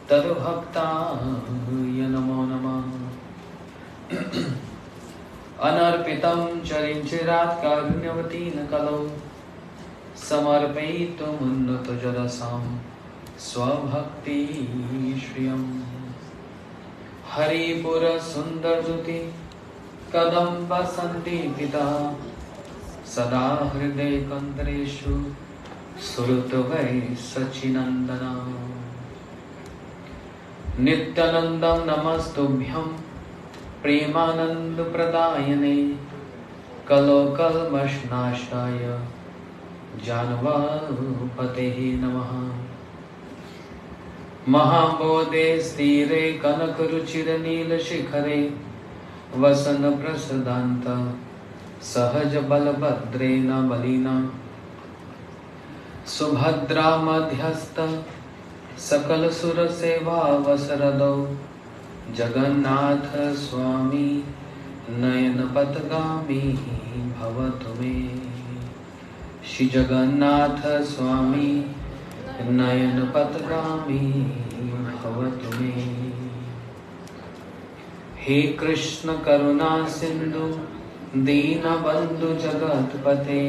तद्भक्ताय नमो नमः। अनर्पितं चरिञ्चिरात् कारुण्यवतीन कलौ समर्पयितुमुन्नतजरसां स्वभक्ति श्रियम्। हरिपुरसुन्दरद्युति कदम्ब सन्दीपिता सदा हृदयकन्द्रेषु सुहृद्वै सचिनन्दना। नित्यानन्दं नमस्तुभ्यं प्रेमानन्दप्रदायिने कलोकल्मषनाशाय जानवापतेः नमः। महाबोधे स्थिरे कनकरुचिरनीलशिखरे वसनप्रसदान्त सहजबलभद्रेण बलिना सुभद्रा मध्यस्थ सकलसुरसेवावसरदौ जगन्नाथ स्वामी नयनपथगामी भवतु मे। श्री जगन्नाथ स्वामी नयनपथगामी भवतु मे। हे कृष्ण करुणा सिंधु दीनबंधु जगतपते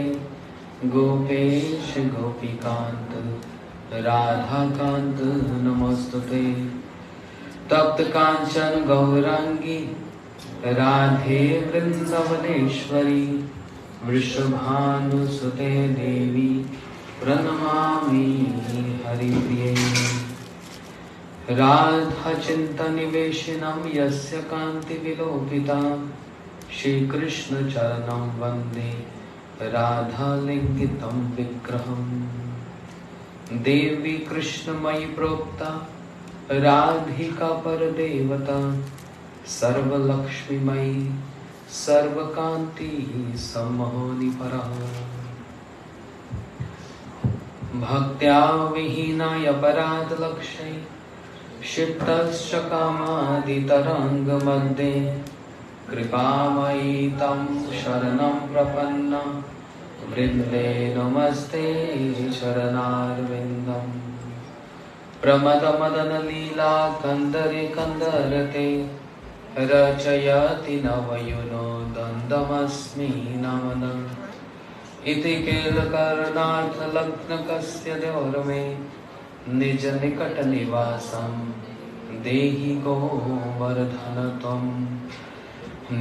गोपेश गोपीकांत राधाकांत नमस्तुते। तप्त कांचन गौरांगी राधे वृंदावनेश्वरी वृषभानुसुते देवी प्रणमामि हरिप्रिये। राधा चिंतनिवेशिनं यस्य कांति विलोपिता श्रीकृष्ण चरणं वन्दे राधा लिंगितं विग्रहम्। देवी कृष्णमयि प्रोक्ता राधिका परदेवता सर्वलक्ष्मीमयी सर्वकांति सम्मोहिनी परा। भक्त्या विहीनाय अपराधलक्ष्यै क्षिप्तश्च कामादितरङ्गमध्ये कृपामयी तं शरणं प्रपन्ना वृन्दे नमस्ते चरणारविन्दम्। प्रमदमदनलीला कंदरे कंदरते रचयति नवयुनो दन्दमस्मि नमनम्। इति केलकर्णार्थलग्नकस्य देवरमे निज निकट निवासं देहि गोवर्धन त्वं।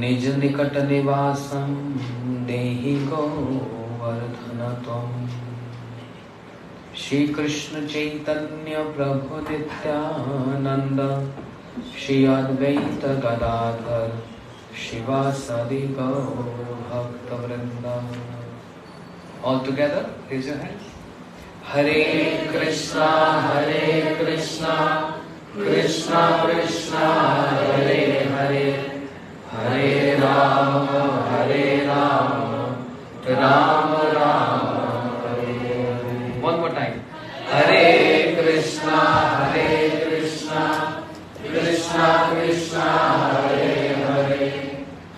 निज निकट निवासं देहि गोवर्धन त्वं। श्री कृष्ण चैतन्य प्रभु नित्यानंद श्री अद्वैत गदाधर शिवासादि गौर भक्त वृंदा। All together, raise your hands. Hare Krishna, Krishna Krishna, Hare Hare, Hare Rama, Rama Rama, Hare Hare. One more time. Hare Krishna, Krishna Krishna, Hare Hare,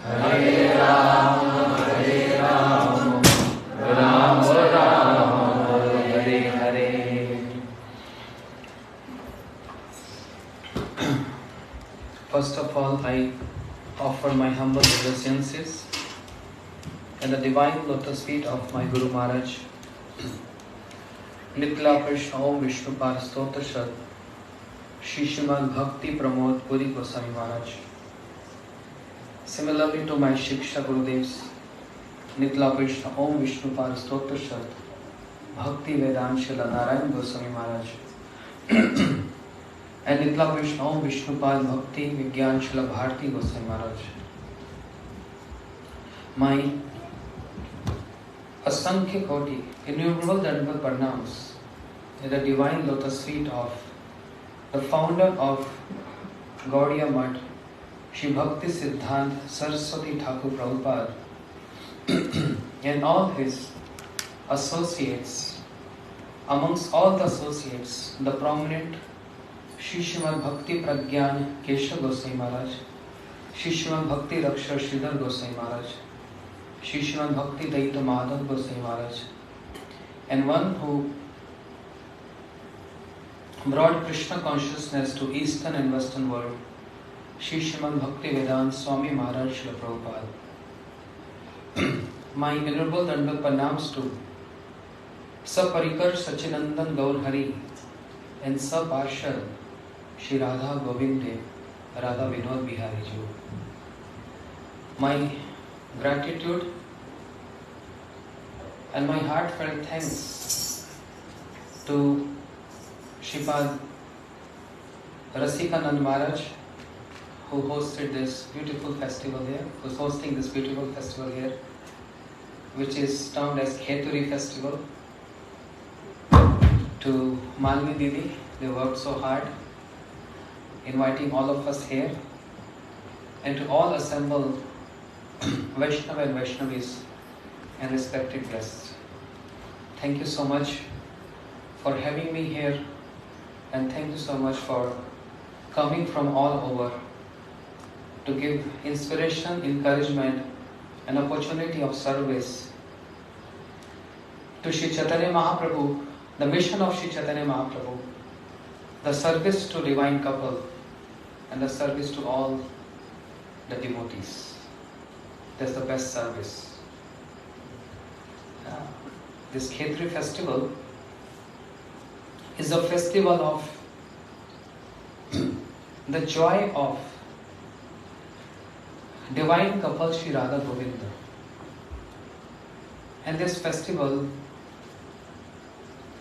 Hare Rama, Rama Rama, Hare Hare. First of all, I offer my humble obeisances and the divine lotus feet of my Guru Maharaj, Nitla Krishna Om Vishnu Par Stotra Shad Shri Srimad Bhakti Pramod Puri Goswami Maharaj. Similarly to my Shiksha Gurudevs, Nitla Krishna Om Vishnu Par Stotra Shad Bhakti Vedanta Shila Narayan Goswami Maharaj and Nitla Krishna Om Vishnu Par Bhakti Vigyan Shila Bharti Goswami Maharaj. My Asankhya Koti, innumerable Dandavat Pranams in the divine lotus feet of the founder of Gaudiya Math, Shri Bhakti Siddhant Saraswati Thakur Prabhupada and all his associates. Amongst all the associates, the prominent Shri Srimad Bhakti Pragyan Keshav Goswami Maharaj, Shri Srimad Bhakti Rakshar Sridhar Goswami Maharaj, Shri Srimad Bhakti Daita Madhav Goswami Maharaj, and one who brought Krishna consciousness to Eastern and Western world, Shri Srimad Bhaktivedanta Swami Maharaj Srila Prabhupada. My innumerable Dandavat Pranams to Saparikar Sachinandan Gaur Hari and Saparshad Shri Radha Govinde Radha Vinod Bihari Ji. My gratitude and my heartfelt thanks to Shripad Rasikanand Maharaj, who hosted this beautiful festival here, who's hosting this beautiful festival here, which is termed as Kheturi Festival. To Malini Didi, they worked so hard, inviting all of us here, and to all assembled Vaishnava and Vaishnavis and respected guests. Thank you so much for having me here, and thank you so much for coming from all over to give inspiration, encouragement, and opportunity of service to Shri Chaitanya Mahaprabhu, the mission of Shri Chaitanya Mahaprabhu, the service to divine couple, and the service to all the devotees. That's the best service. This Khetri festival is a festival of the joy of divine couple Shri Radha Govinda. And this festival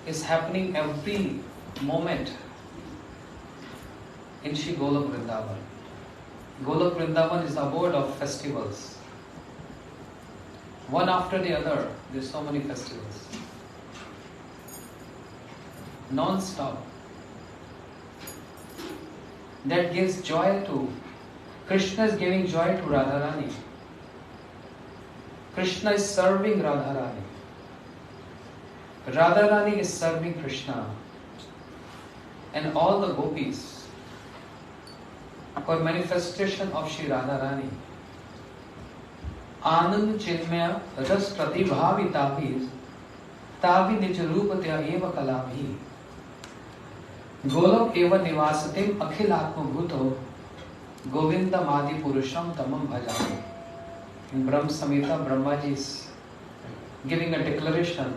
is happening every moment in Shri Golok Vrindavan. Golok Vrindavan is the abode of festivals. One after the other, there's so many festivals. Non-stop. That gives joy to, Krishna is giving joy to Radharani. Krishna is serving Radharani. Radharani is serving Krishna. And all the gopis, for manifestation of Shri Radharani. Anand Chinmaya Ras Pratibhavi Tavi Tavi Nij Rupatya Eva Kalabhi Golok Eva Nivasatim Akhilatma Bhuto Govinda Madi Purusham Tamam Bhajami. In Brahm Samhita, Brahmaji is giving a declaration.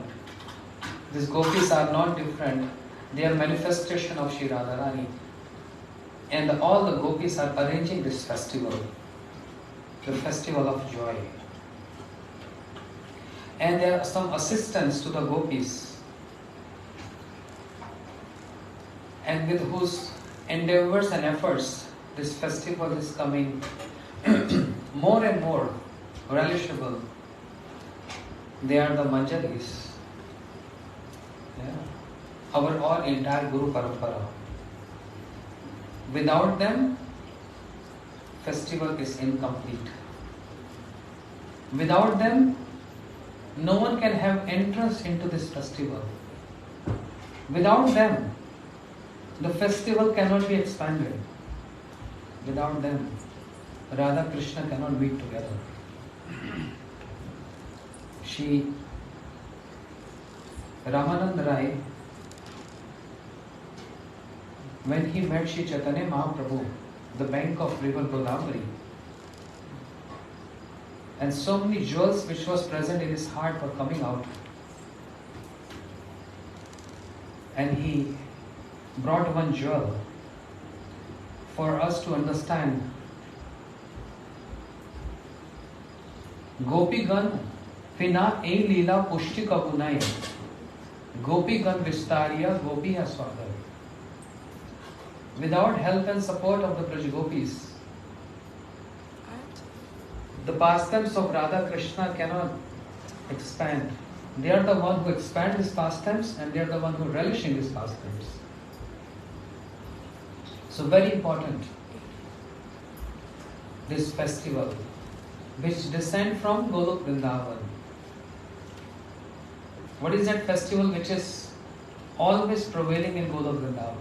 These gopis are not different. They are manifestation of Shri Radharani. And all the gopis are arranging this festival, the festival of joy. And there are some assistants to the gopis, and with whose endeavors and efforts this festival is coming more and more relishable. They are the Manjaris. Our all entire Guru Parampara. Without them, festival is incomplete. Without them, no one can have entrance into this festival. Without them, the festival cannot be expanded. Without them, Radha Krishna cannot meet together. Shri Ramanand Rai, when he met Shri Chaitanya Mahaprabhu, the bank of river Godavari, and so many jewels which was present in his heart were coming out, and he brought one jewel for us to understand. Gopigan Pina E Leela Pushti Kabunai Gopigan Vistariya Gopiya Swadar. Without help and support of the Braj Gopis, the pastimes of Radha Krishna cannot expand. They are the one who expand his pastimes, and they are the one who relish in his pastimes. So very important, this festival which descend from Golok Vrindavan. What is that festival which is always prevailing in Golok Vrindavan?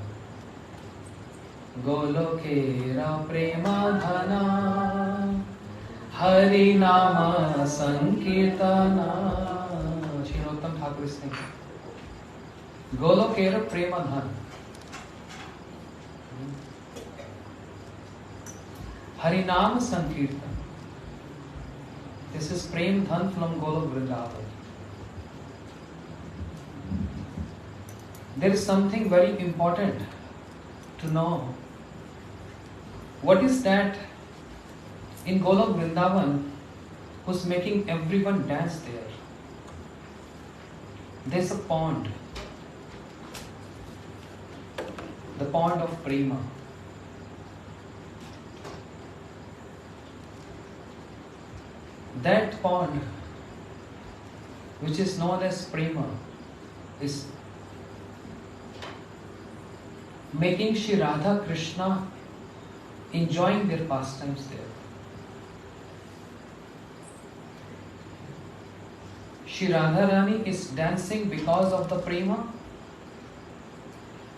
Golokera prema dhana Hari nama sankirtana. Srinottam Thakur is saying Golokera prema dhana. Harinam Sankirtan. This is Prem Dhan from Golok Vrindavan. There is something very important to know. What is that in Golok Vrindavan who's making everyone dance there? There's a pond. The pond of Prema. That pond, which is known as Prema, is making Shri Radha Krishna enjoying their pastimes there. Shri Radharani is dancing because of the Prema.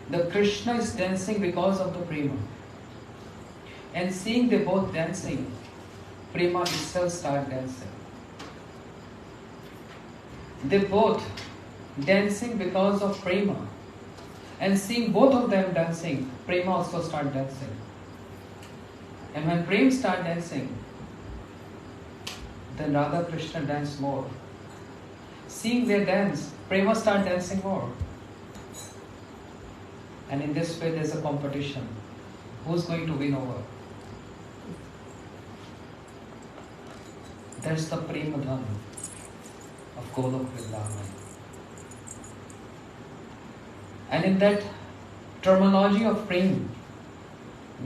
The Krishna is dancing because of the Prema. And seeing they both dancing, Prema itself start dancing. They both dancing because of Prema. And seeing both of them dancing, Prema also start dancing. And when Prem start dancing, then Radha Krishna dance more. Seeing their dance, Prema start dancing more. And in this way there is a competition. Who's going to win over? That's the Prema Dhan of Golok Vrindavan. And in that terminology of Prem,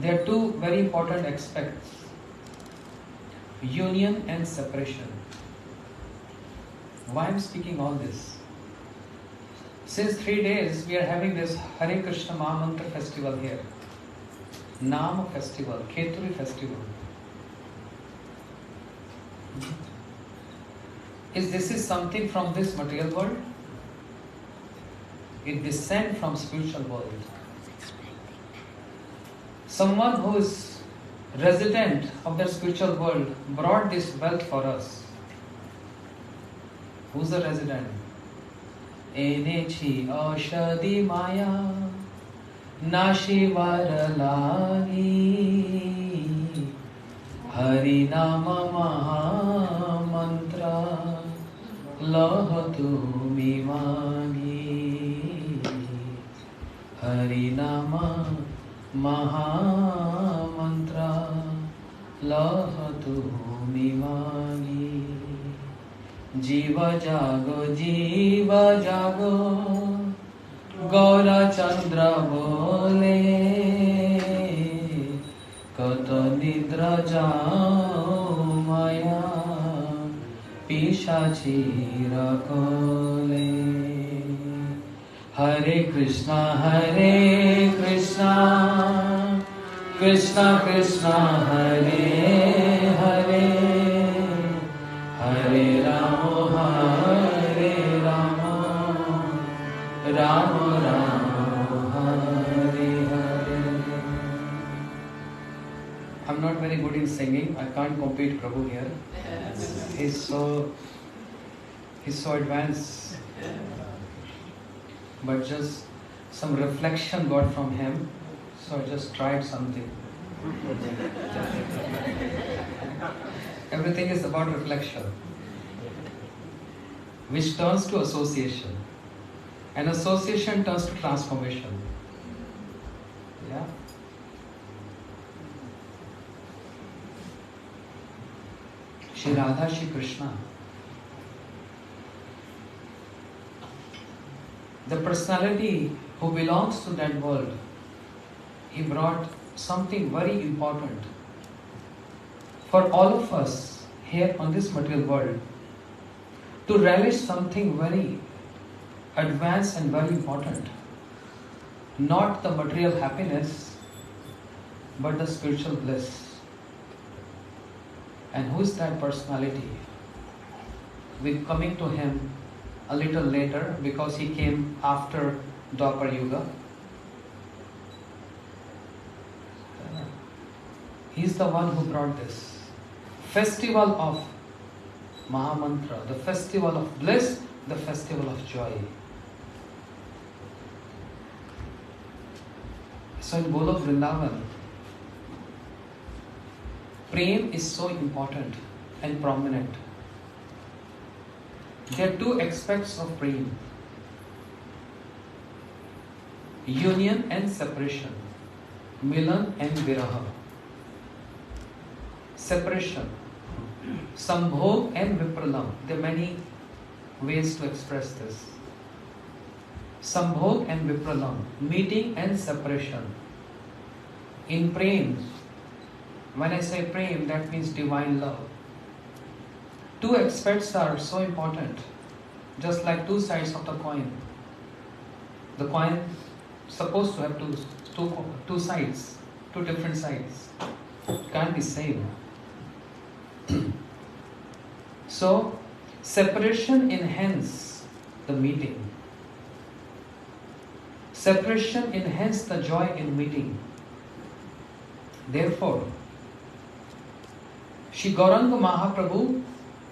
there are two very important aspects: union and separation. Why I'm speaking all this? Since 3 days we are having this Hare Krishna Mahamantra festival here. Nama festival, Kheturi festival. This is something from this material world? It descends from spiritual world. Someone who is resident of the spiritual world brought this wealth for us. Who's the resident? Enechi aushadi maya nashivar lagi Hari nama maha mantra lohatu mimagi Hari nama maha mantra lohatu mimagi Jiva jago Gaura Chandra bole Kato nidra jao maya Pishachi rakole Hare Krishna Krishna Krishna Hare Hare Hare Rama Rama Rama Hare Hare. I'm not very good in singing. I can't compete Prabhu here. He's so advanced. But just some reflection got from him, so I just tried something. Everything is about reflection, which turns to association. And association turns to transformation. Yeah? Shri Radha, Shri Krishna. The personality who belongs to that world, he brought something very important for all of us here on this material world to relish something very advanced and very important. Not the material happiness, but the spiritual bliss. And who is that personality? We're coming to him a little later because he came after Dwapar Yuga. He's the one who brought this festival of Mahamantra, the festival of bliss, the festival of joy. So in Golok Vrindavan, Prem is so important and prominent. There are two aspects of prem: union and separation, milan and viraha. Separation, sambhog and vipralam. There are many ways to express this. Sambhog and vipralam, meeting and separation. In prem, when I say prem, that means divine love. Two aspects are so important, just like two sides of the coin. The coin is supposed to have two sides, two different sides. Can't be same. So, separation enhances the meeting. Separation enhances the joy in meeting. Therefore, Shri Gauranga Mahaprabhu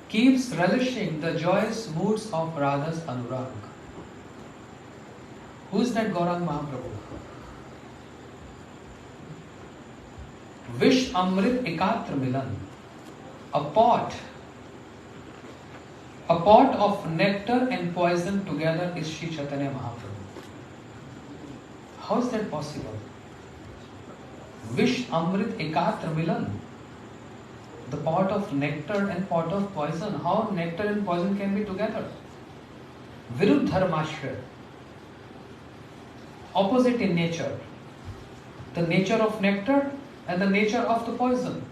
keeps relishing the joyous moods of Radha's Anurag. Who is that Gauranga Mahaprabhu? Vish Amrit Ekatra Milan. A pot of nectar and poison together is Shri Chaitanya Mahaprabhu. How is that possible? Vish Amrit Ekatra Milan. The pot of nectar and pot of poison. How nectar and poison can be together? Viruddh Dharmashra. Opposite in nature. The nature of nectar and the nature of the poison.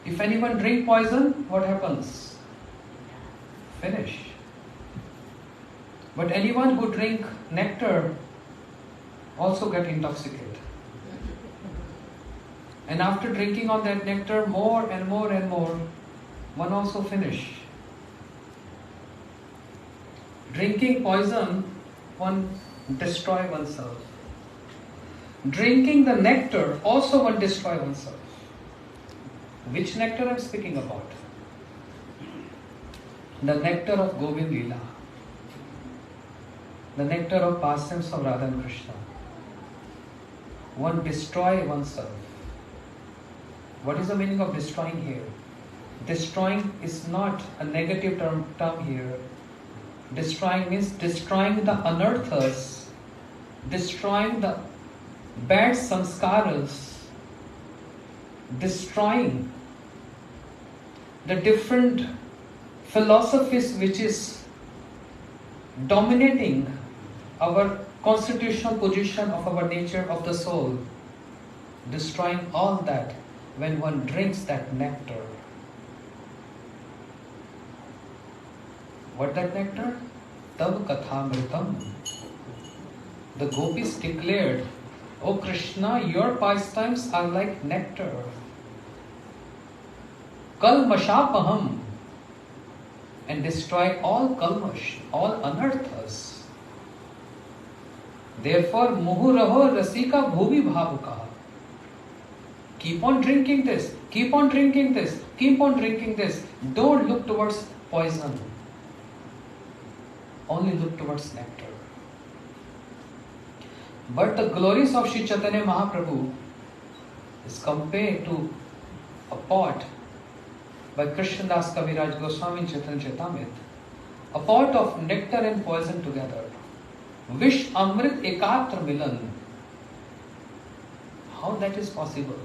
If anyone drink poison, what happens? Finish. But anyone who drink nectar also get intoxicated. And after drinking on that nectar more and more and more, one also finish. Drinking poison, one destroy oneself. Drinking the nectar, also one destroy oneself. Which nectar I am speaking about? The nectar of Govind Leela. The nectar of pastimes of Radha and Krishna. One destroy oneself. What is the meaning of destroying here? Destroying is not a negative term here. Destroying means destroying the anarthas, destroying the bad samskaras, destroying the different philosophies which is dominating our constitutional position of our nature of the soul. Destroying all that when one drinks that nectar. What that nectar? Tab Kathamritam. The gopis declared, "O Krishna, your pastimes are like nectar. Kalmashapaham." And destroy all kalmash, all anarthas. Therefore, muhuraho rasika bhuvi bhavuka. Keep on drinking this, keep on drinking this, keep on drinking this. Don't look towards poison. Only look towards nectar. But the glories of Sri Chaitanya Mahaprabhu is compared to a pot by Krishnadas Kaviraj Goswami in Chaitanya Chaitamrita. A pot of nectar and poison together. Vish Amrit Ekatra Milan. How that is possible?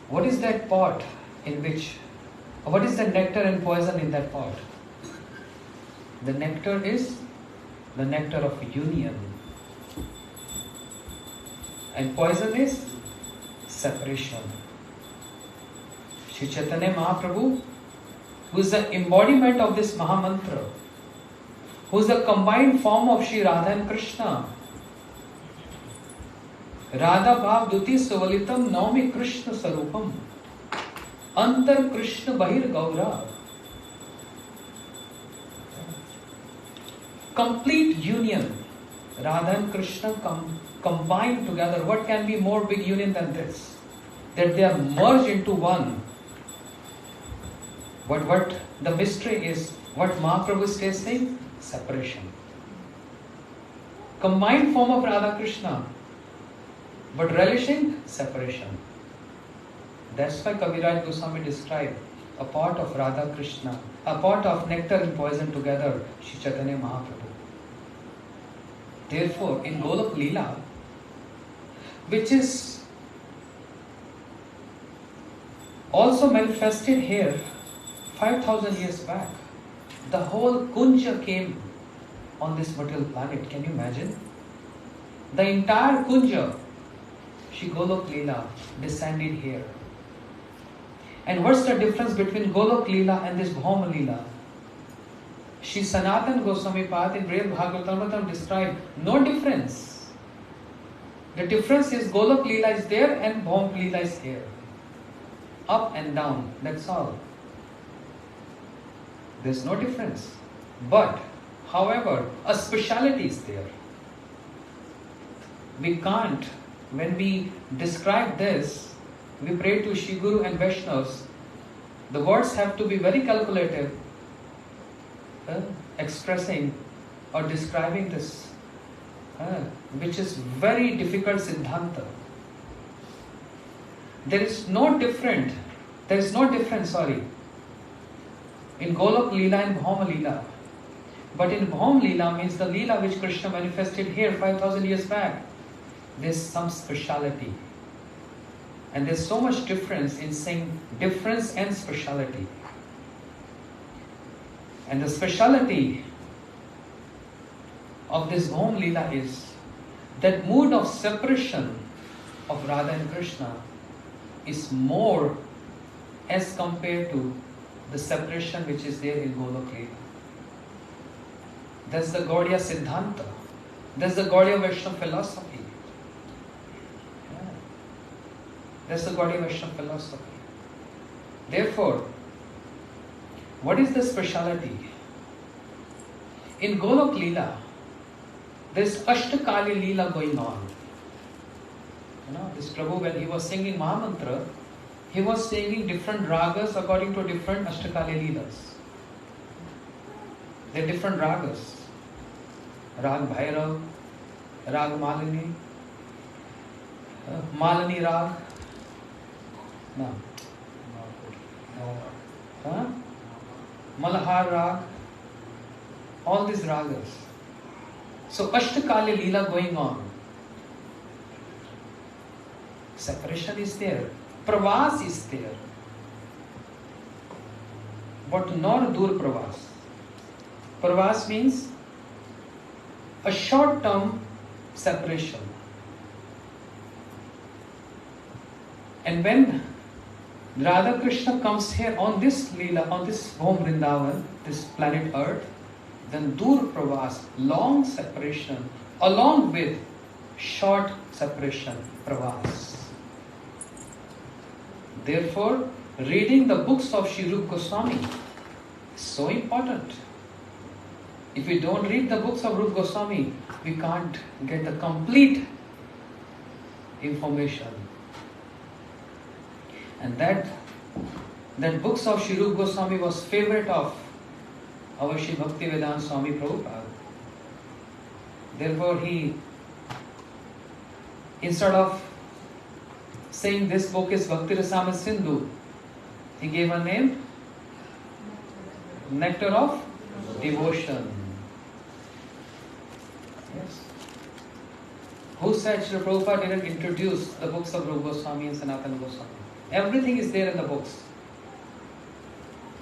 What is that pot in which, what is the nectar and poison in that pot? The nectar is the nectar of union. And poison is separation. Shri Chaitanya Mahaprabhu, who is the embodiment of this Mahamantra, who is the combined form of Shri Radha and Krishna. Radha Bhav Duti Suvalitam Naumi Krishna Sarupam Antar Krishna Bahir Gaura. Complete union. Radha and Krishna combined together. What can be more big union than this? That they are merged into one. But what the mystery is, what Mahaprabhu is saying? Separation. Combined form of Radha Krishna, but relishing separation. That's why Kaviraj Goswami described a pot of Radha Krishna, a pot of nectar and poison together, Shri Chaitanya Mahaprabhu. Therefore, in Golok Leela, which is also manifested here 5,000 years back, the whole Kunja came on this material planet. Can you imagine? The entire Kunja, Shri Golok Leela, descended here. And what's the difference between Golok Leela and this Bhauma Leela? Shri Sanatan Goswami Pad in Brihad Bhagavatam described no difference. The difference is Golok Leela is there and Bhauma Leela is here. Up and down, that's all. There's no difference. But, however, a speciality is there. We can't, when we describe this, we pray to Shri Guru and Vaishnavas, the words have to be very calculative, expressing or describing this, which is very difficult Siddhanta. There is no difference, in Golok Leela and Bhauma Leela. But in Bhauma Leela means the Leela which Krishna manifested here 5,000 years back. There's some speciality. And there's so much difference in saying difference and speciality. And the speciality of this Bhauma Leela is that mood of separation of Radha and Krishna is more as compared to the separation which is there in Golok Leela. That's the Gaudiya Siddhanta. That's the Gaudiya Vaishnava philosophy. That's the Gaudiya Vaishnava philosophy. Therefore, what is the speciality? In Golok Leela, there's Ashtakali Leela going on. This Prabhu, when he was singing Mahamantra, he was singing different ragas according to different Ashtakali Leelas. There are different ragas. Rag Bhairav, Rag Malini, Malini Rag. No. Malahar Rag. All these ragas. So Ashtakali Leela going on. Separation is there. Pravas is there. But not Dur Pravas. Pravas means a short-term separation. And when Radha Krishna comes here on this Leela, on this home Vrindavan, this planet Earth, then Dur Pravas, long separation, along with short separation, Pravas. Therefore, reading the books of Shri Rupa Goswami is so important. If we don't read the books of Rupa Goswami, we can't get the complete information. And that books of Shri Rupa Goswami was favorite of our Shri Bhaktivedanta Swami Prabhupada. Therefore, he, instead of saying this book is Bhakti Rasamrita Sindhu, he gave a name, Nectar of Devotion. Yes. Who said Shri Prabhupada didn't introduce the books of Rupa Goswami and Sanatana Goswami? Everything is there in the books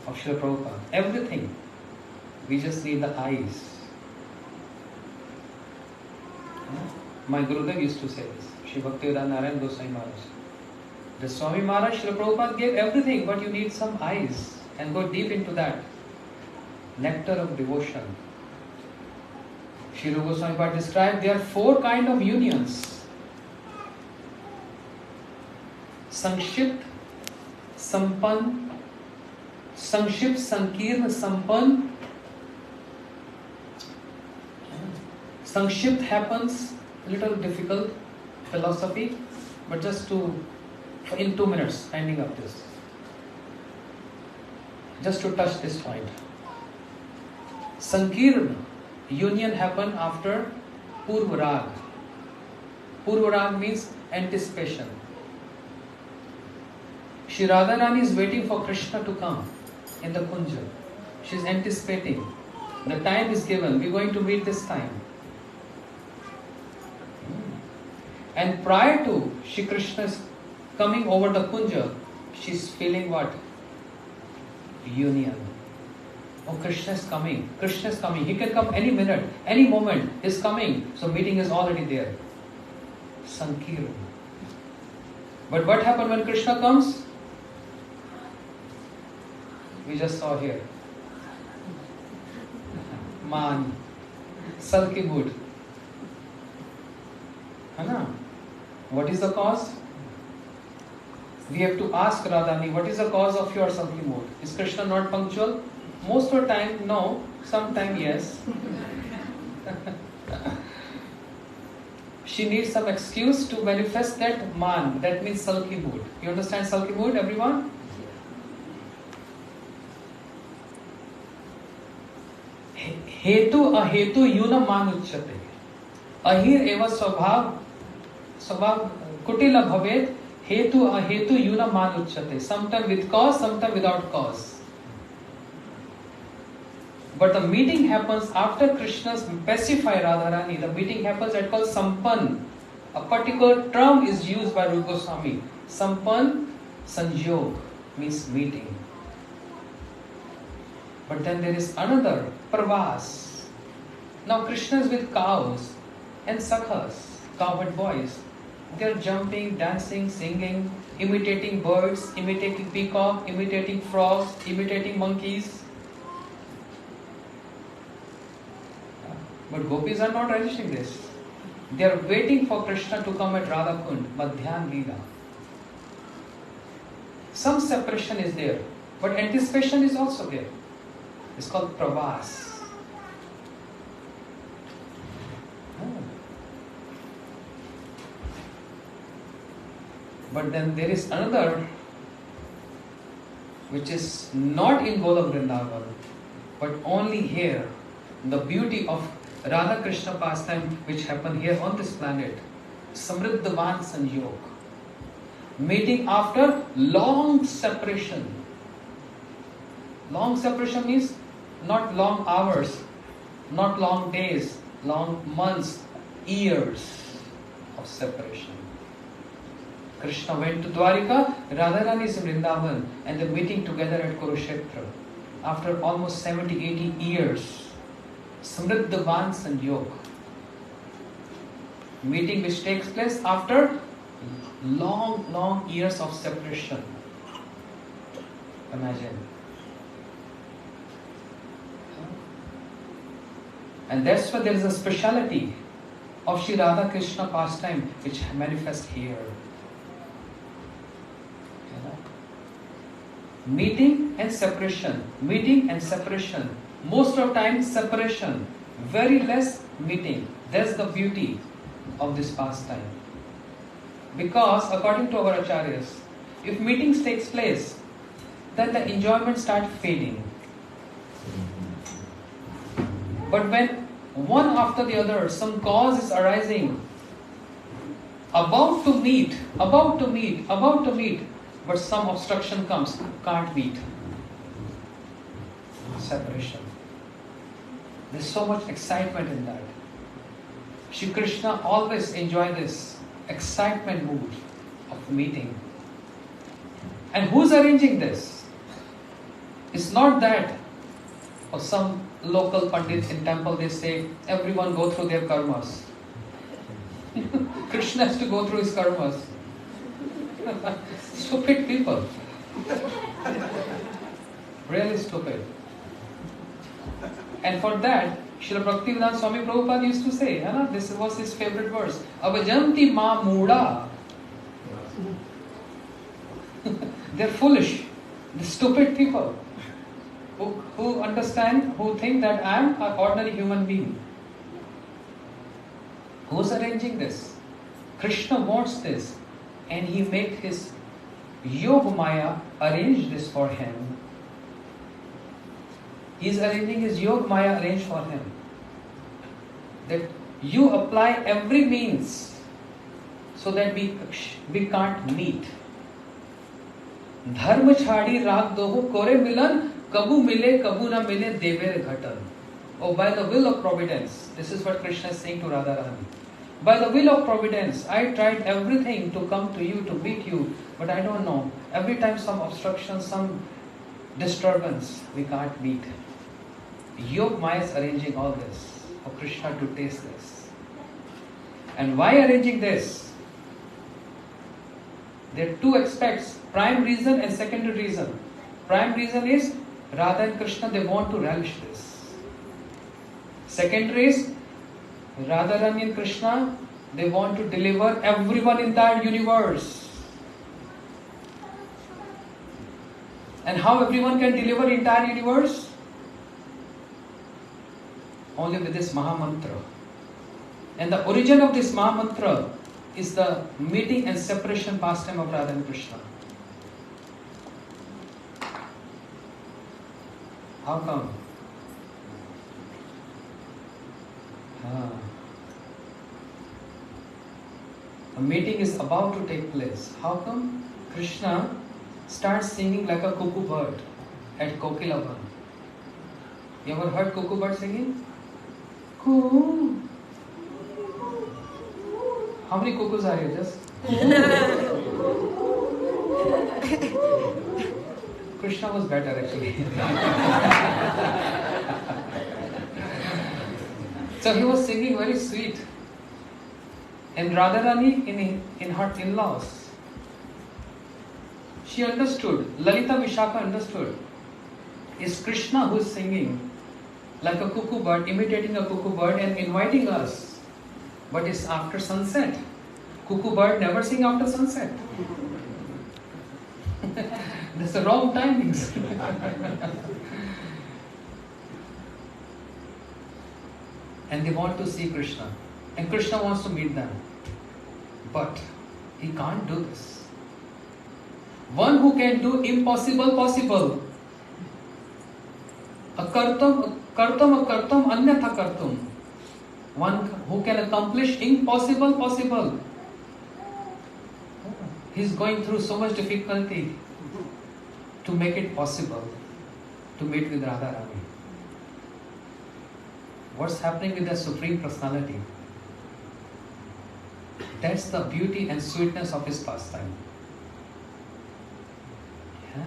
of Shri Prabhupada. Everything. We just need the eyes. My Gurudev used to say this. Shri Bhaktivedanta Narayan Goswami Maharaj. The Swami Maharaj, Shri Prabhupada gave everything, but you need some eyes and go deep into that. Nectar of devotion. Shri Rupa Goswami Maharaj described there are 4 kinds of unions. Sangshipt, Sampan, Sangshipt, Sankirna, Sampan. Sangshipt happens, a little difficult philosophy, but just in 2 minutes, ending up this. Just to touch this point. Sankirna, union happen after Purva Rag. Purva Rag means anticipation. Shri Radharani is waiting for Krishna to come in the Kunja. She is anticipating. The time is given. We are going to meet this time. And prior to Shri Krishna's coming over the Kunja, she is feeling what? Union. Oh, Krishna is coming. Krishna is coming. He can come any minute, any moment. He is coming. So meeting is already there. Sankirtan. But what happened when Krishna comes? We just saw here. Man. Sulky mood. Hana? What is the cause? We have to ask Radhani, what is the cause of your sulky mood? Is Krishna not punctual? Most of the time, no. Sometime, yes. She needs some excuse to manifest that man. That means sulky mood. You understand sulky mood, everyone? Hetu ahetu yuna man uchyate. Ahir eva svabhav kutila bhavet. Hetu ahetu yuna man uchyate. Sometime with cause, sometime without cause. But the meeting happens after Krishna's pacify Radharani. The meeting happens at called Sampan. A particular term is used by Rupa Goswami. Sampan Sanjog means meeting. But then there is another Pravas. Now Krishna is with cows and sakhas, cowherd boys. They are jumping, dancing, singing, imitating birds, imitating peacock, imitating frogs, imitating monkeys. But gopis are not registering this. They are waiting for Krishna to come at Radha Kund, Madhyan Leela. Some separation is there, but anticipation is also there. It's called Pravas. But then there is another which is not in Golam Vrindavan, but only here. The beauty of Radha Krishna pastime which happened here on this planet. Samriddhavan Sanjog. Meeting after long separation. Long separation means not long hours, not long days, long months, years of separation. Krishna went to Dwarika, Radharani is in Vrindavan, and they're meeting together at Kurukshetra after almost 70-80 years. Samriddhavan Sanjog. Meeting which takes place after long years of separation. Imagine. And that's why there is a speciality of Shri Radha Krishna pastime which manifests here. Meeting and separation. Meeting and separation. Most of the time separation. Very less meeting. That's the beauty of this pastime. Because according to our acharyas, if meetings takes place, then the enjoyment starts fading. But when one after the other, some cause is arising, about to meet, but some obstruction comes, can't meet. Separation. There's so much excitement in that. Shri Krishna always enjoy this excitement mood of meeting. And who's arranging this? It's not that or some local pandit in temple they say everyone go through their karmas. Krishna has to go through his karmas. Stupid people. Really stupid. And for that, Srila Bhaktivedanta Swami Prabhupada used to say, this was his favorite verse, Avajanti ma muda. They're foolish. The stupid people who understand, who think that I am an ordinary human being. Who's arranging this? Krishna wants this, and he makes his Yoga Maya arrange this for him. He is arranging his Yoga Maya arrange for him. That you apply every means so that we can't meet. धर्म छाड़ी राग दोहो कोरे मिलन कबू मिले कबू ना मिले देवे घटन. Oh, by the will of providence, this is what Krishna is saying to Radharani. By the will of providence, I tried everything to come to you, to meet you, but I don't know. Every time some obstruction, some disturbance, we can't meet. Yog Maya is arranging all this for Krishna to taste this. And why arranging this? There are two aspects, prime reason and secondary reason. Prime reason is Radha and Krishna, they want to relish this. Secondary is Radharani and Krishna, they want to deliver everyone in that universe. And how everyone can deliver entire universe? Only with this Mahamantra. And the origin of this Mahamantra is the meeting and separation pastime of Radha and Krishna. How come? A meeting is about to take place. How come? Krishna starts singing like a cuckoo bird at Kokilavan. You ever heard cuckoo bird singing? Coo. How many cuckoos are here? Just Krishna was better actually. So he was singing very sweet. And Radharani in her in-laws, she understood, Lalita Vishaka understood. It's Krishna who is singing like a cuckoo bird, imitating a cuckoo bird and inviting us. But it's after sunset. Cuckoo bird never sing after sunset. That's the wrong timings. And they want to see Krishna. And Krishna wants to meet them. But he can't do this. One who can do impossible possible. Akartam akartam anyatha kartum. One who can accomplish impossible possible. He's going through so much difficulty to make it possible to meet with Radharani. What's happening with the Supreme Personality? That's the beauty and sweetness of his pastime. Yeah?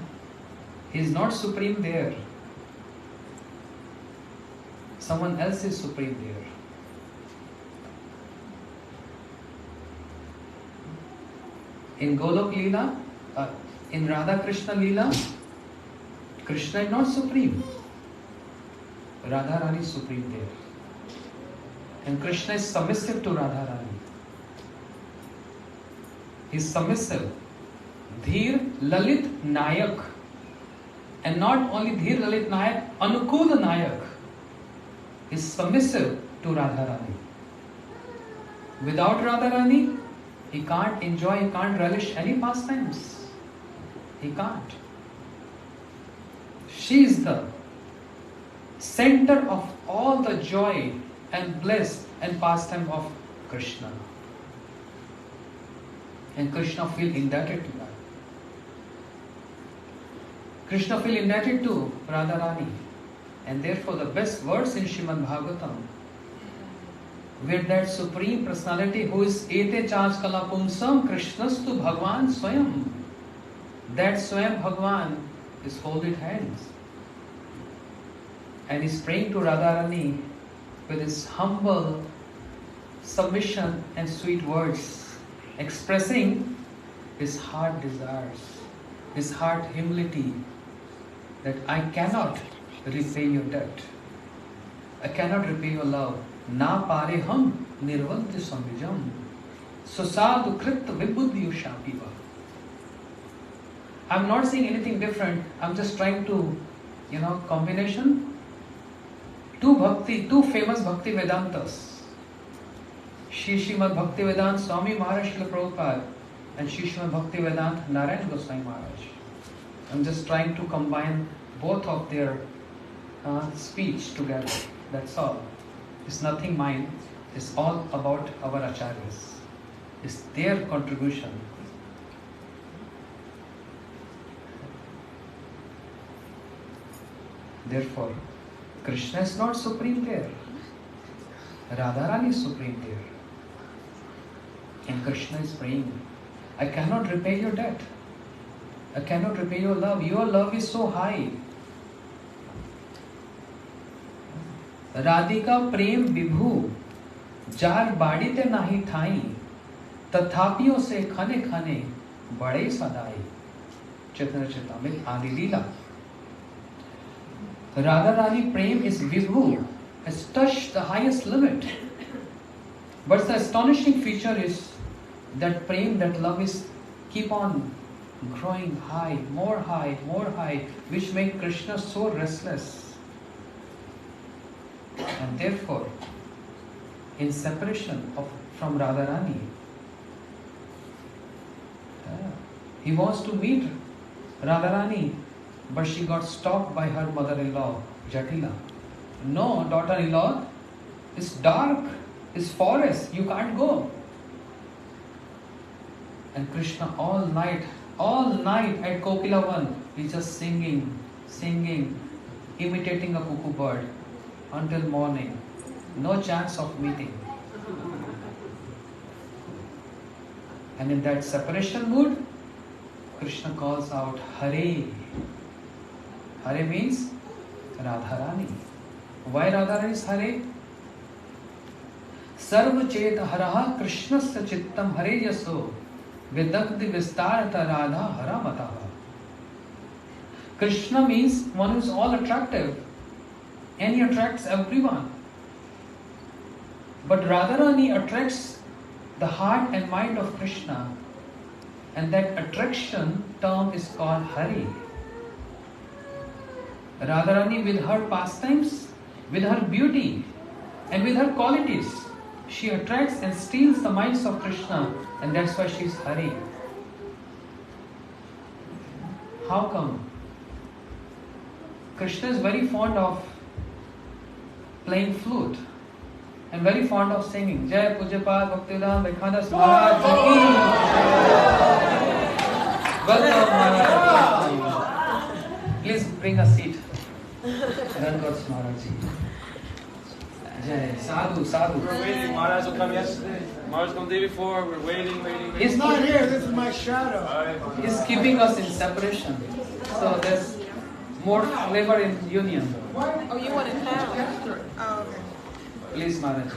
He is not supreme there. Someone else is supreme there. In Golok Leela, in Radha Krishna Leela, Krishna is not supreme. Radharani is supreme there. And Krishna is submissive to Radharani. He is submissive. Dhir Lalit Nayak. And not only Dhir Lalit Nayak, Anukul Nayak. He is submissive to Radharani. Without Radharani, he can't enjoy, he can't relish any pastimes. He can't. She is the center of all the joy and bliss and pastime of Krishna. And Krishna feel indebted to that. Krishna feel indebted to Radharani. And therefore the best verse in Srimad Bhagavatam, where that Supreme Personality who is Ete Chaj Kala Pumsam Krishnastu Bhagwan Swayam, that Swayam Bhagwan is folded hands. And is praying to Radharani with his humble submission and sweet words, expressing his heart desires, his heart humility, that I cannot repay your debt. I cannot repay your love. Na pare hum nirvanti samvijam susadu krit vibuddhi ushapiva. I'm not saying anything different. I'm just trying to, combination. Two famous Bhakti Vedantas. Srimad Bhakti Vedanta Swami Maharaj Srila Prabhupada and Srimad Bhakti Vedanta Narayan Goswami Maharaj. I'm just trying to combine both of their speech together. That's all. It's nothing mine. It's all about our acharyas. It's their contribution. Therefore, Krishna is not supreme there. Radharani is supreme there. And Krishna is praying, I cannot repay your debt. I cannot repay your love. Your love is so high. Radhika prem vibhu जार बाड़ीते नाही ठाई तथापियों से खने खने बड़े सदाई. Chaitanya Charitamrita Adi Leela. Radharani Prem is Vibhu, has touched the highest limit. But the astonishing feature is that Prem, that love is keep on growing high, more high, which make Krishna so restless. And therefore, in separation from Radharani, he wants to meet Radharani, but she got stopped by her mother-in-law, Jatila. No, daughter-in-law, it's dark, it's forest, you can't go. And Krishna all night at Kokilavan, he's just singing, imitating a cuckoo bird until morning. No chance of meeting. And in that separation mood, Krishna calls out Hare. Hare means Radharani. Why Radharani is Hare? Sarva Chet Haraha Krishnasya Chittam Hare Yaso Vidagdi Vistarata Radha Haramataha. Krishna means one who is all attractive, and he attracts everyone. But Radharani attracts the heart and mind of Krishna, and that attraction term is called Hari. Radharani, with her pastimes, with her beauty, and with her qualities, she attracts and steals the minds of Krishna, and that's why she is Hari. How come? Krishna is very fond of playing flute and very fond of singing. Jai Pujapad Bhaktivedanta Ekhadas Maharaj Ki. Welcome Maharaj. Please bring a seat. Rangots Maharaj Ji. Jai Sadhu. We're waiting. Maharaj will come yesterday. Maharaj come the day before. We're waiting. He's not here. This is my shadow. He's keeping us in separation. So there's more flavor in union. Oh, you want it now? Oh, okay. Please, Maharaj.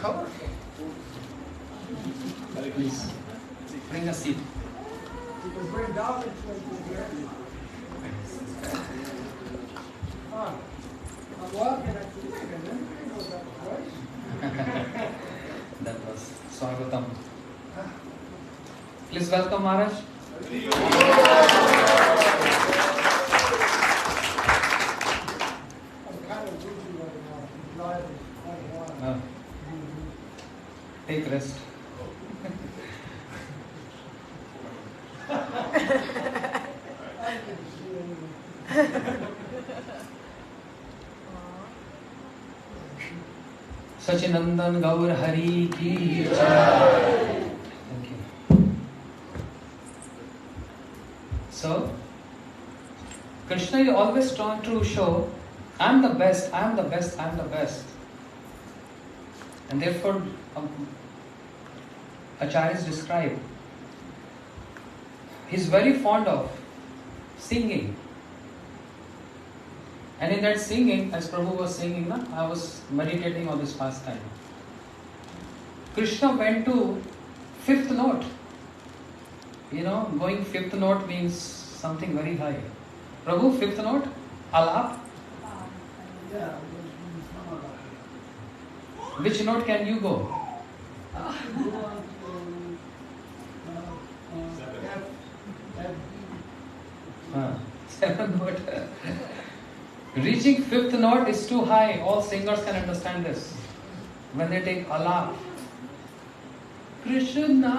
Please. Bring a seat. You can bring down the here. I'm walking at the That was Swagatam. Please welcome Maharaj. Take rest. Sachinandan Gaur Hari Ki Jai. Thank you. So, Krishna is always trying to show, I am the best. And therefore, acharyas describe, he is very fond of singing. And in that singing, as Prabhu was singing, I was meditating on this pastime. Krishna went to fifth note. Going fifth note means something very high. Prabhu, fifth note? Alap? Yeah. Which note can you go? Seventh note. Reaching fifth note is too high. All singers can understand this. When they take alap. Krishna.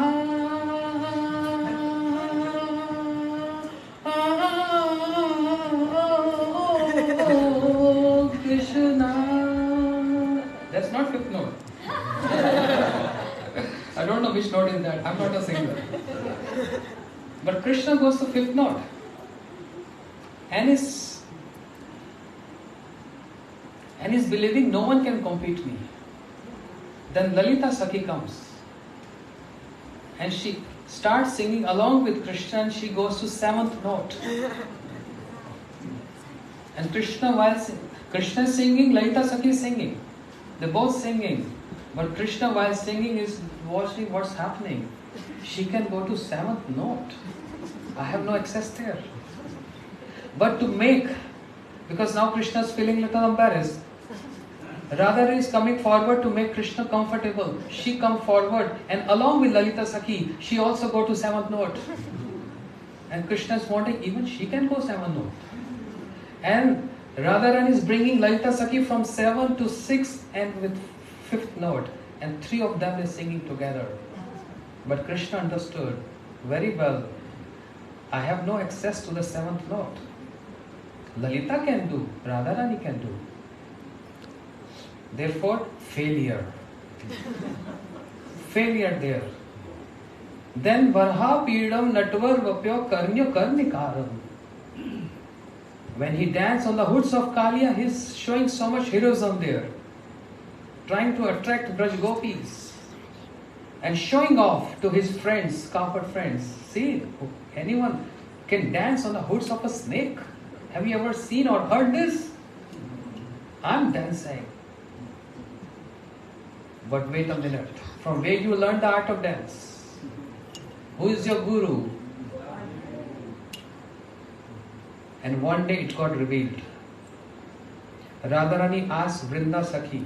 Krishna. That's not fifth note. I don't know which note is that. I'm not a singer. But Krishna goes to fifth note. And and is believing no one can compete me. Then Lalita Sakhi comes and she starts singing along with Krishna, and she goes to 7th note. And Krishna is singing, Lalita Sakhi is singing. They're both singing. But Krishna, while singing, is watching what's happening. She can go to 7th note. I have no access there. But to make, because now Krishna is feeling a little embarrassed, Radharani is coming forward to make Krishna comfortable. She come forward, and along with Lalita Sakhi, she also go to 7th note. And Krishna is wanting, even she can go 7th note. And Radharani is bringing Lalita Sakhi from 7 to 6 and with 5th note. And 3 of them is singing together. But Krishna understood very well, I have no access to the 7th note. Lalita can do, Radharani can do. Therefore, failure. Failure there. Then Varha Pidam Natvar Vapyo Karnyo Karnikaram. When he danced on the hoods of Kalia, he's showing so much heroism there. Trying to attract Braj Gopis. And showing off to his friends, cowherd friends. See, anyone can dance on the hoods of a snake. Have you ever seen or heard this? I'm dancing. But wait a minute. From where you learned the art of dance? Who is your guru? And one day it got revealed. Radharani asked Vrinda Sakhi,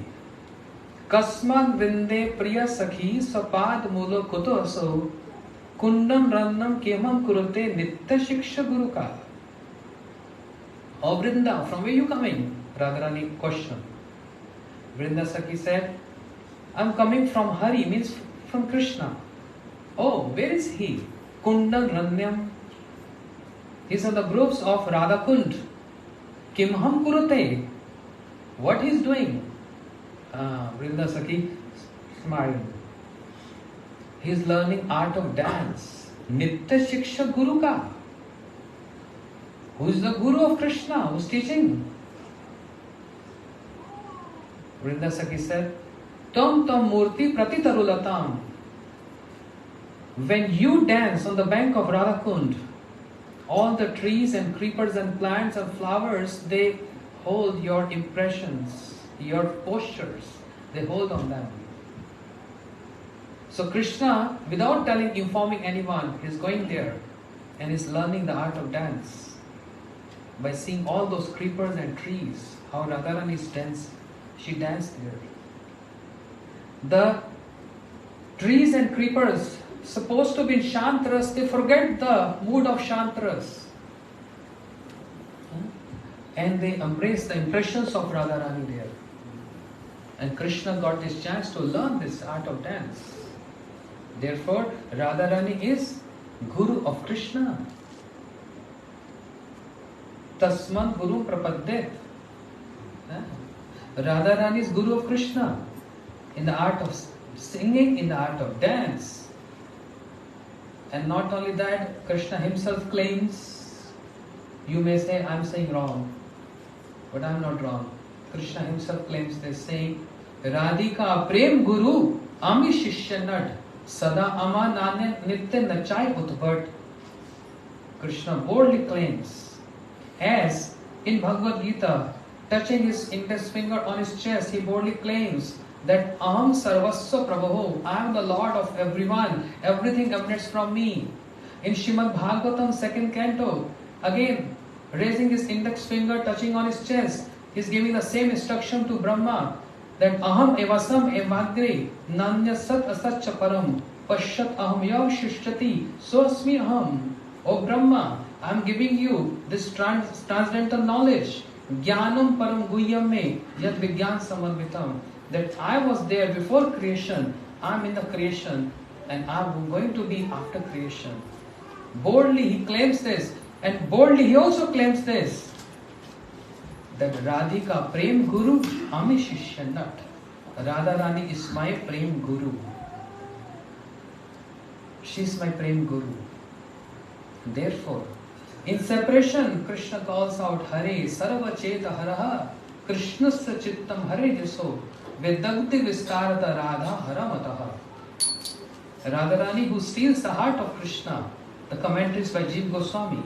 Kasman Vrinde Priya Sakhi Sapad Mulo Kuto Aso Kundam Rannam Kemam Kurute Nitya Shiksha Guru Ka. Oh Vrinda, from where you coming? Radharani questioned. Vrinda Sakhi said, I'm coming from Hari, means from Krishna. Oh, where is he? Kundam Ranyam. These are the groups of Radha Kund. Kimham Kurute. What he is doing? Vrinda Sakhi smiled. He is learning art of dance. Nitya Shiksha Guru Ka. Who is the Guru of Krishna? Who is teaching? Vrinda Sakhi said, Tam tam murti pratitarulatam. When you dance on the bank of Radhakund, all the trees and creepers and plants and flowers, they hold your impressions, your postures, they hold on them. So Krishna, without informing anyone, is going there and is learning the art of dance by seeing all those creepers and trees, how Radharani dance, she danced there. The trees and creepers supposed to be in Shantras, they forget the mood of Shantras. And they embrace the impressions of Radharani there. And Krishna got this chance to learn this art of dance. Therefore, Radharani is Guru of Krishna. Tasman Guru Prapadet. Radharani is Guru of Krishna. In the art of singing, in the art of dance. And not only that, Krishna himself claims, you may say I'm saying wrong, but I'm not wrong. Krishna himself claims this, saying, Radhika Prem Guru Ami Shishya Nad Sada Ama Nane Nitya Nachai Utbhat. Krishna boldly claims, as in Bhagavad Gita, touching his index finger on his chest, he boldly claims that Aham Sarvasva Prabhu, I am the Lord of everyone, everything emanates from me. In Srimad Bhagavatam 2nd canto, again raising his index finger, touching on his chest, he is giving the same instruction to Brahma, that Aham evasam evagre nanya sat asatcha param pashat aham yav shishtati sosmi aham. O Brahma, I am giving you this transcendental knowledge, Jnanam param guhyam me yad vigyan samarvitam, that I was there before creation, I am in the creation, and I am going to be after creation. Boldly he claims this, and boldly he also claims this, that Radhika Prem Guru Ami Shishya Nat. Radharani is my Prem Guru. She is my Prem Guru. Therefore, in separation, Krishna calls out Hare Sarva Cheta Haraha. Krishnasya chittam hare jaso vedagti vistarata radha haramataha. Radharani who steals the heart of Krishna. The commentaries by Jiva Goswami.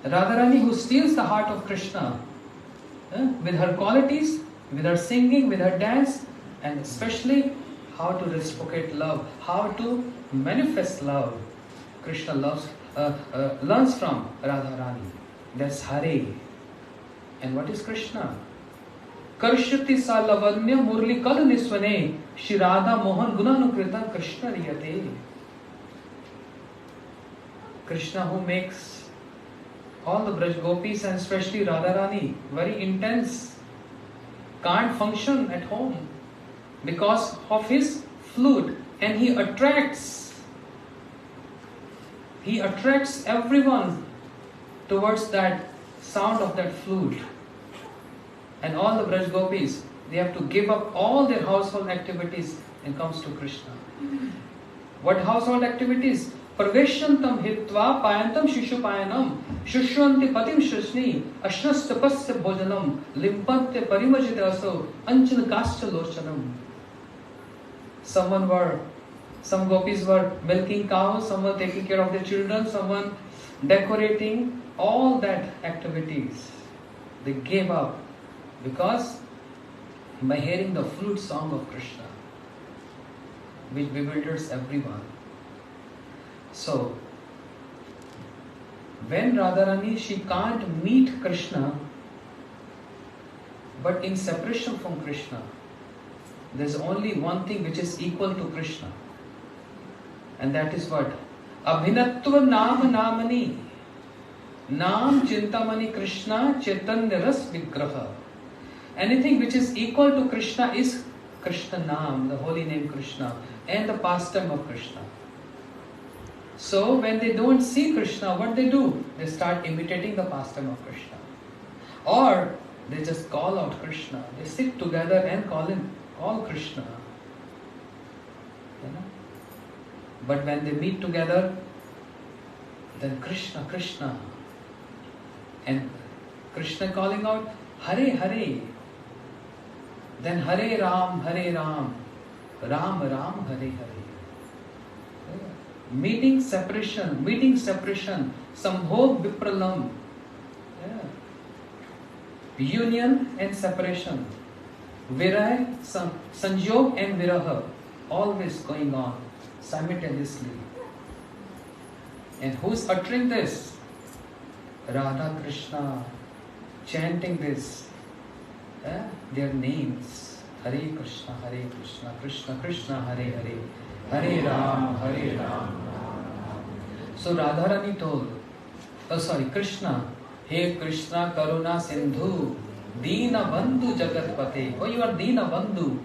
Radharani who steals the heart of Krishna with her qualities, with her singing, with her dance, and especially how to reciprocate love, how to manifest love. Krishna learns from Radharani. That's Hare. And what is Krishna? Karshati sa lavanya murli kal niswane Shri Radha Mohan Gunanukritam Krishna riyate. Krishna who makes all the Braj Gopis and especially Radharani very intense, can't function at home because of his flute, and he attracts everyone towards that sound of that flute. And all the Braj Gopis, they have to give up all their household activities and comes to Krishna. What household activities? Praveshyantam hitva payantam shishupayanam shushwanti patim shushni ashnastapasya bhojanam limpatya parimajita aso anchan kascha lochanam. Some gopis were milking cows, some were taking care of their children, someone decorating, all that activities. They gave up because by hearing the flute song of Krishna, which bewilders everyone. So, when Radharani, she can't meet Krishna, but in separation from Krishna, there's only one thing which is equal to Krishna. And that is what? Abhinatva Nam Namani. Nam Chintamani Krishna Chaitanya Ras Vigraha. Anything which is equal to Krishna is Krishna Nam, the holy name Krishna, and the pastime of Krishna. So when they don't see Krishna, what they do? They start imitating the pastime of Krishna. Or they just call out Krishna. They sit together and call Krishna. You know? But when they meet together, then Krishna, Krishna. And Krishna calling out, Hare Hare. Then Hare Ram, Ram Ram, Hare Hare. Meeting separation, Sambhog Vipralam. Union and separation. Viraya, Sanjog and Viraha. Always going on simultaneously. And who's uttering this? Radha Krishna, chanting this. Their names. Hare Krishna, Krishna Krishna, Hare Hare. Hare Ram, Hare Ram. So Radharani told, Krishna, Hey Krishna Karuna Sindhu, Dina Bandhu Jagatpate. Oh, you are Dina Bandhu.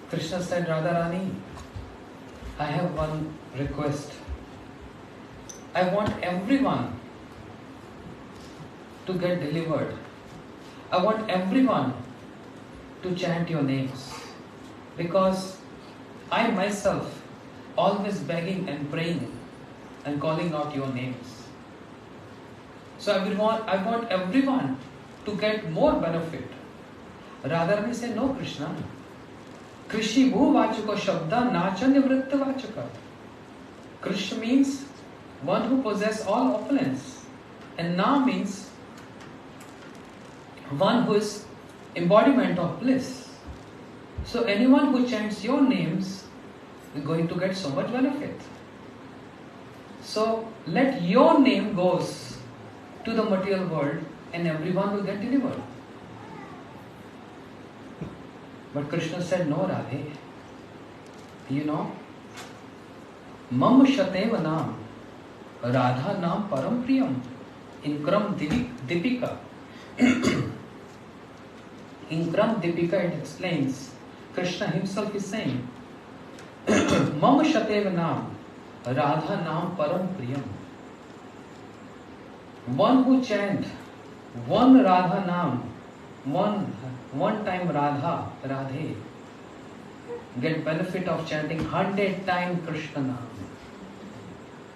Krishna said, Radharani, I have one request. I want everyone to get delivered. I want everyone to chant your names. Because I myself always begging and praying and calling out your names. So I want everyone to get more benefit. Radharani said, no Krishna. Krishi bhu vachaka shabda nachanya vritta vachaka. Krishna means one who possesses all opulence. And Na means one who is embodiment of bliss. So anyone who chants your names is going to get so much benefit. So let your name goes to the material world and everyone will get delivered. But Krishna said, no Radhe. You know, Mam Shateva Nam, Radha Nam Param Priyam, in Kram Dipika. In Kram Dipika it explains, Krishna himself is saying, Mam Shateva Nam, Radha Nam Param Priyam. One who chant one Radha Nam, one time Radha, Radhe, get benefit of chanting 100 times Krishna Nam.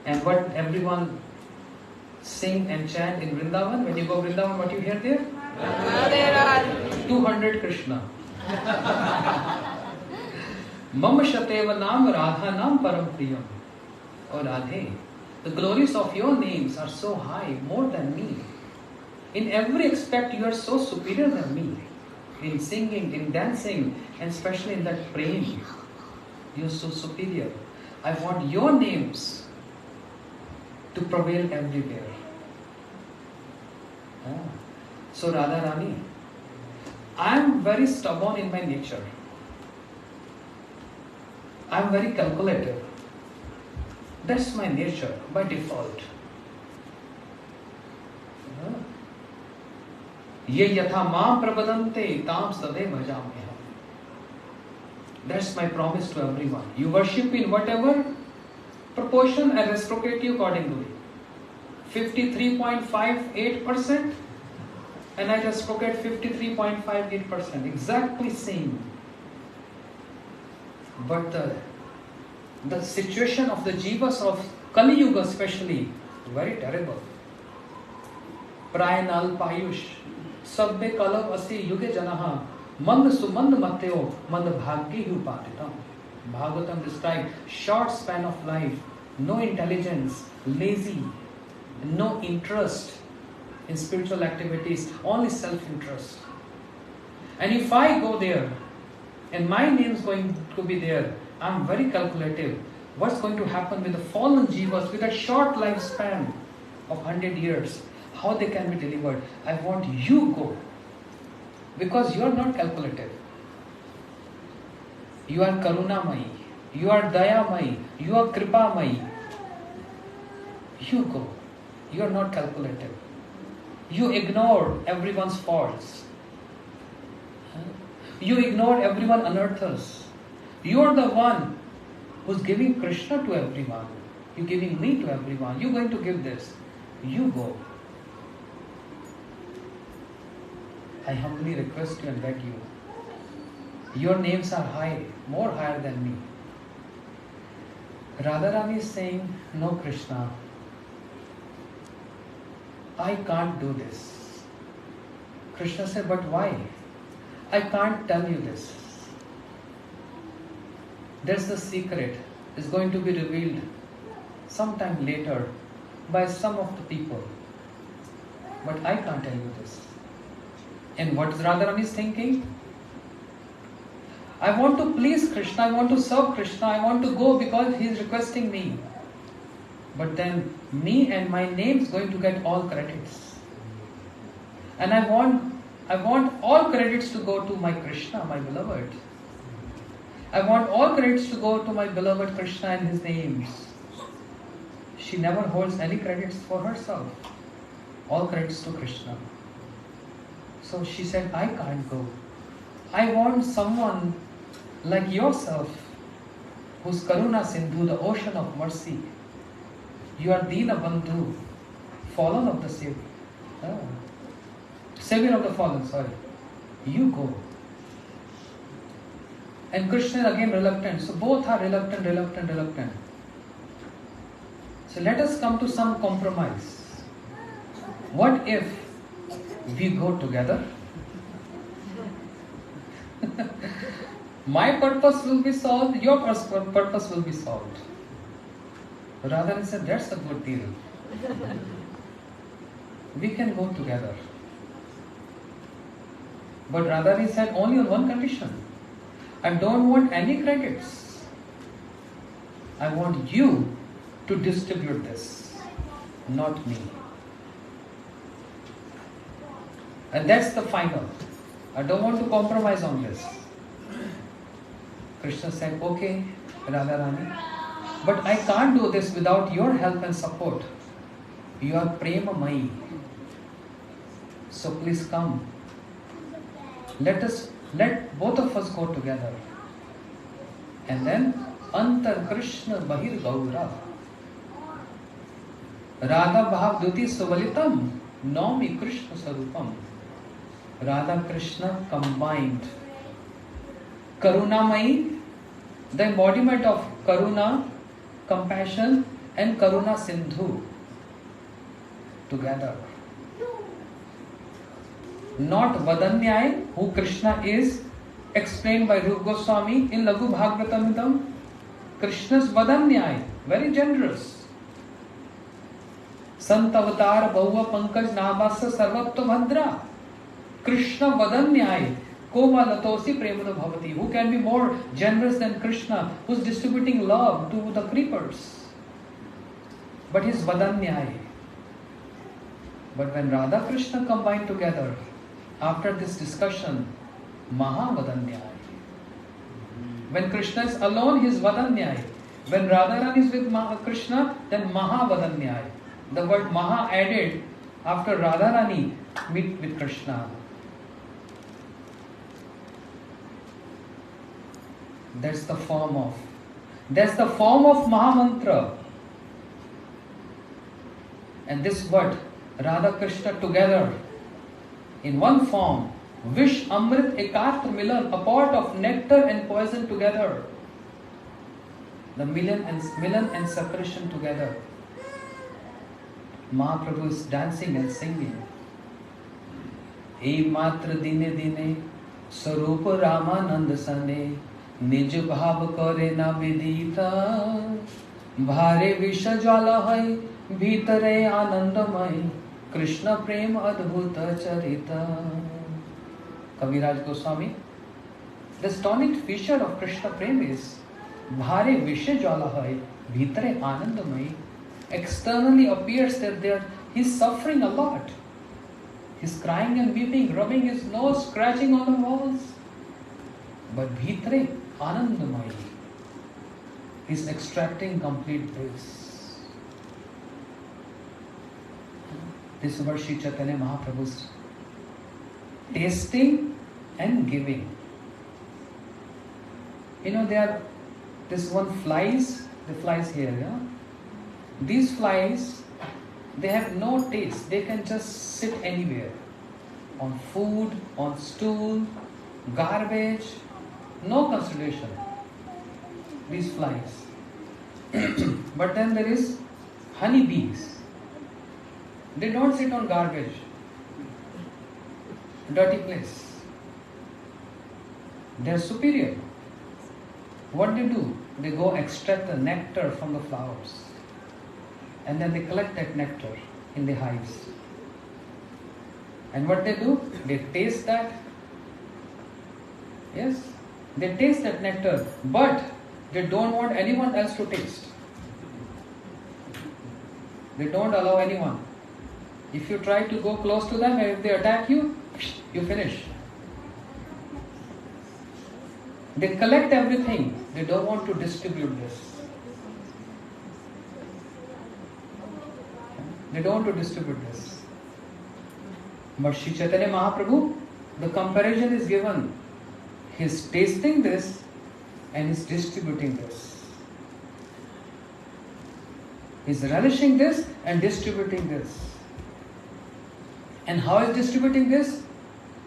And what everyone sing and chant in Vrindavan. When you go Vrindavan, what you hear there? Radhe Radhe. 200 Krishna. Mama Shateva Nam Radha Nam Param Priyam. Oh Radhe, the glories of your names are so high, more than me. In every aspect, you are so superior than me. In singing, in dancing, and especially in that praying, you are so superior. I want your names to prevail everywhere. So Radha Rani, I am very stubborn in my nature. I am very calculative. That's my nature by default. Ye yatha maam prabadante tam sade bhajamyaham. That's my promise to everyone. You worship in whatever proportion, I reciprocate you accordingly. 53.58% and I reciprocate 53.58%. Exactly same. But the situation of the jivas of Kali Yuga especially, very terrible. Prayanal Payush, Sabbe Kalav Asi Yuge Janaha, Mand Sumand Mateo, Mand Bhagyi Upatitam. Bhagavatam described short span of life, no intelligence, lazy, no interest in spiritual activities, only self-interest. And if I go there, and my name is going to be there, I'm very calculative. What's going to happen with the fallen jivas with a short lifespan of 100 years? How they can be delivered? I want you go. Because you are not calculative. You are Karunamayi. You are Dayamayi. You are Kripamayi. You go. You are not calculative. You ignore everyone's faults. You ignore everyone unearthers. You are the one who's giving Krishna to everyone. You're giving me to everyone. You're going to give this. You go. I humbly request you and beg you. Your names are high, more higher than me. Radharani is saying, no Krishna, I can't do this. Krishna said, but why? I can't tell you this. There's the secret. It's going to be revealed sometime later by some of the people. But I can't tell you this. And what is Radharani thinking? I want to please Krishna, I want to serve Krishna, I want to go because he is requesting me. But then me and my name is going to get all credits. And I want all credits to go to my Krishna, my beloved. I want all credits to go to my beloved Krishna and his names. She never holds any credits for herself. All credits to Krishna. So she said, I can't go. I want someone like yourself, who's Karuna Sindhu, the ocean of mercy. You are Dina Bandhu, fallen of the Savior. Savior of the fallen, sorry. You go. And Krishna is again reluctant. So both are reluctant. So let us come to some compromise. What if we go together? My purpose will be solved, your purpose will be solved. Radharani said, that's a good deal. We can go together. But Radharani said, only on one condition. I don't want any credits. I want you to distribute this, not me. And that's the final. I don't want to compromise on this. Krishna said, okay, Radharani, but I can't do this without your help and support. You are Prema Mai. So please come. Let both of us go together. And then, Antar Krishna Bahir Gaura. Radha Bhav Duti Suvalitam Naumi Krishna Sarupam. Radha Krishna combined. Karunamai, the embodiment of Karuna, compassion, and Karuna Sindhu. together. Not Vadanyaya, who Krishna is, explained by Rupa Goswami in Laghu Bhagavatamritam. Krishna's Vadanyaya, very generous. Sant avatar Bahuva Pankaj Nabhasa Sarvatva Bhadra. Krishna Vadanyaya, Komalatosi Premana Bhavati. Who can be more generous than Krishna, who is distributing love to the creepers? But his Vadanyaya. But when Radha Krishna combined together, after this discussion, Mahavadanyaya. When Krishna is alone, he is Vadanyaya. When Radharani is with Krishna, then Mahavadanyaya. The word Maha added after Radharani meet with Krishna. That's the form of Mahamantra. And this word, Radha Krishna together in one form, Vish Amrit Ekatra Milan, a pot of nectar and poison together. The milan and separation together. Mahaprabhu is dancing and singing. E matra dine dine Sarupa Ramanand Sane Nij bhav kare na vidita Bhare visha jala hai Bhitare anandamai Krishna prem adbhuta charita. Kaviraj Goswami, the tonic feature of Krishna prem is Bhare visha jala hai Bhitare anandamai. Externally appears that he is suffering a lot. He is crying and weeping, rubbing his nose, scratching on the walls. But Bhitare anandamai, he is extracting complete bliss. This is what Sri Chaitanya Mahaprabhu is tasting and giving. This one flies, the flies here, yeah? These flies, they have no taste. They can just sit anywhere. On food, on stool, garbage, no consideration. These flies. But then there is honeybees. They don't sit on garbage, dirty place. They are superior. What do? They go extract the nectar from the flowers. And then they collect that nectar in the hives. And what they do? They taste that. Yes, they taste that nectar, but they don't want anyone else to taste. They don't allow anyone. If you try to go close to them, and if they attack you, you finish. They collect everything. They don't want to distribute this. They don't want to distribute this. But Sri Chaitanya Mahaprabhu, the comparison is given. He is tasting this and is distributing this. He is relishing this and distributing this. And how is distributing this?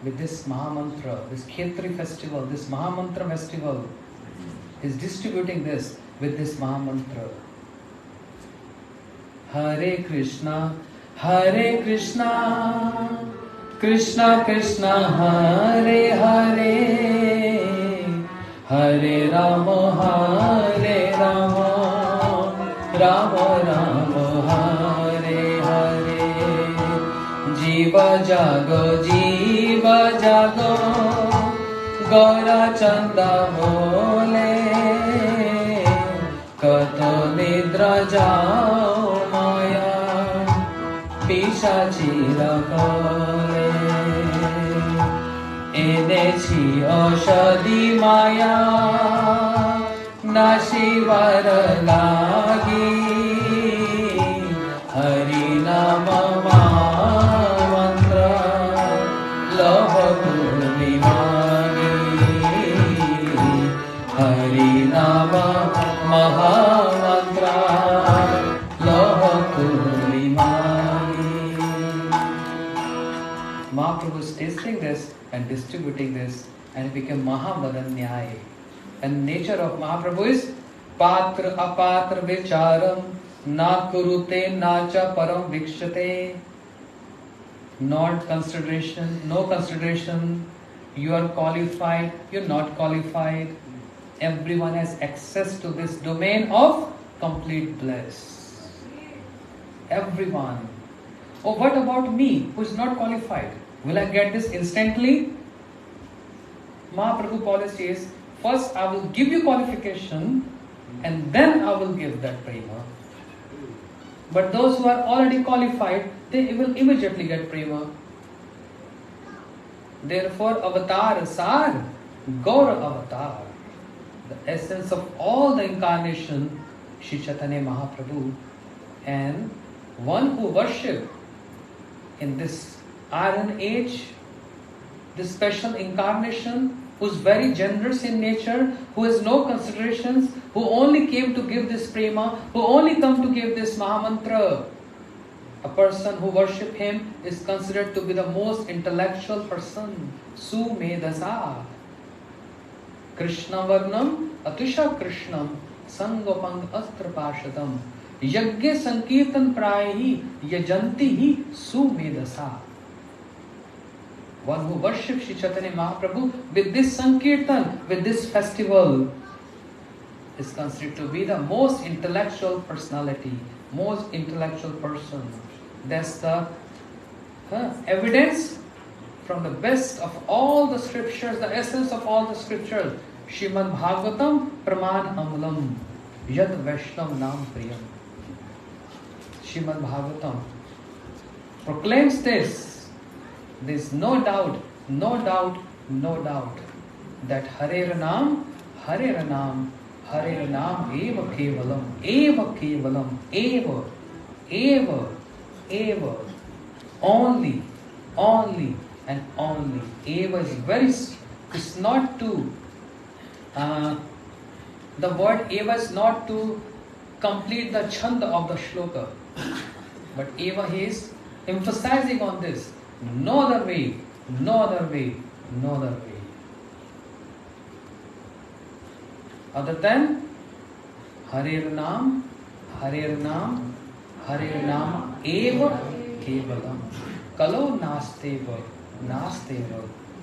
With this Mahamantra, this Khetri festival, this Mahamantra festival. He is distributing this with this Mahamantra. Hare Krishna, Krishna Krishna, Hare Hare, Hare Rama, Rama Rama, Hare Hare. Jiva jago, Gaura Chanda bole, Kato nidra jao maya, Pishachi rakale. Enechi oshadi maya, Nashivar lagi, Hari Nama mantra, Love Purnimani, Hari Nama Mahamantra, Love Purnimani. Mahaprabhu is tasting this and distributing this, and it became Mahavadanyaya. And nature of Mahaprabhu is Patra apatra vicharam na kurute nacha param vikshate no consideration, you are qualified, you're not qualified. Everyone has access to this domain of complete bliss. Everyone. Oh, what about me who is not qualified? Will I get this instantly? Mahaprabhu policy is, first I will give you qualification and then I will give that prema. But those who are already qualified, they will immediately get prema. Therefore, avatar sar, Gaura avatar, the essence of all the incarnation, Shri Chaitanya Mahaprabhu, and one who worship in this iron age, this special incarnation, who is very generous in nature, who has no considerations, who only came to give this prema, who only come to give this Mahamantra. A person who worship him is considered to be the most intellectual person. Sumedasa. Krishna Varnam Atisha Krishnam Sangopang Astra Pashadam Yagya Sankirtan Prayahi Yajanti Sumedasa. One who worships Shri Chaitanya Mahaprabhu with this Sankirtan, with this festival, is considered to be the most intellectual personality, most intellectual person. That's the evidence from the best of all the scriptures, the essence of all the scriptures. Shrimad Bhagavatam Praman Amulam Yad Vaishnav Nam Priyam. Shrimad Bhagavatam proclaims this. There is no doubt that Hare Ranam, Eva Kevalam, Eva, only, and only. Eva is very, it's not to, the word Eva is not to complete the chanda of the shloka, but Eva he is emphasizing on this. No other way. Other than Hare Nam, Eva Kevalam. Kalo Nasteva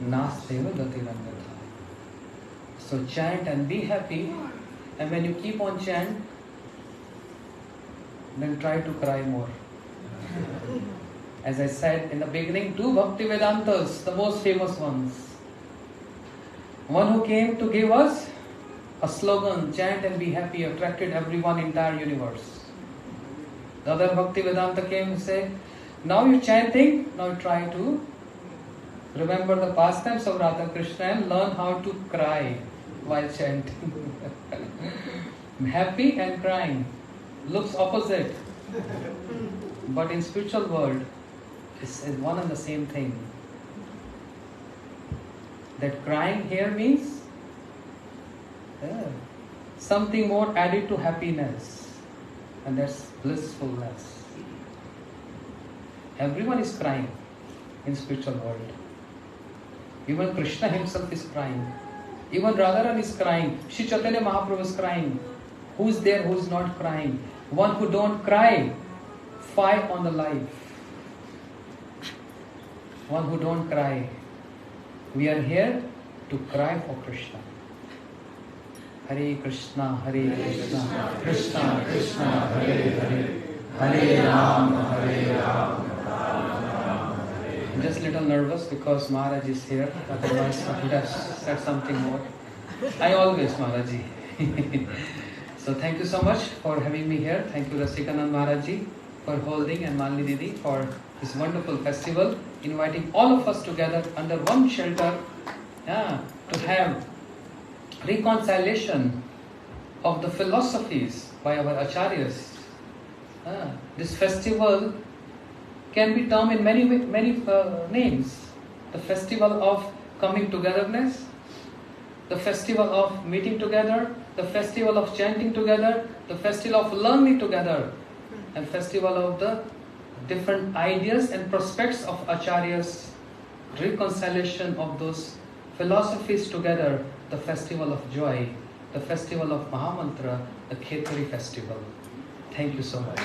Gatirangata. So chant and be happy, and when you keep on chant, then try to cry more. As I said in the beginning, two Bhakti Vedantas, the most famous ones. One who came to give us a slogan, chant and be happy, attracted everyone, entire universe. The other Bhakti Vedanta came and said, now you're chanting, now try to remember the pastimes of Radha Krishna and learn how to cry while chanting. Happy and crying looks opposite, but in spiritual world, is one and the same thing. That crying here means something more added to happiness, and that's blissfulness. Everyone is crying in spiritual world. Even Krishna himself is crying. Even Radharan is crying. Shri Chaitanya Mahaprabhu is crying. Who is there who is not crying? One who don't cry, fight on the life. One who don't cry. We are here to cry for Krishna. Hare Krishna, Krishna Krishna, Hare Hare, Hare Rama, I'm just a little nervous because Maharaj is here. Otherwise, I would have said something more. I always, Maharaji. So thank you so much for having me here. Thank you, Rasikanand Maharaji, for holding, and Malini Didi for this wonderful festival, inviting all of us together under one shelter to have reconciliation of the philosophies by our acharyas. This festival can be termed in many names. The festival of coming togetherness, the festival of meeting together, the festival of chanting together, the festival of learning together, and festival of the different ideas and prospects of acharyas, reconciliation of those philosophies together, the festival of joy, the festival of Mahamantra, the Khetari festival. Thank you so much.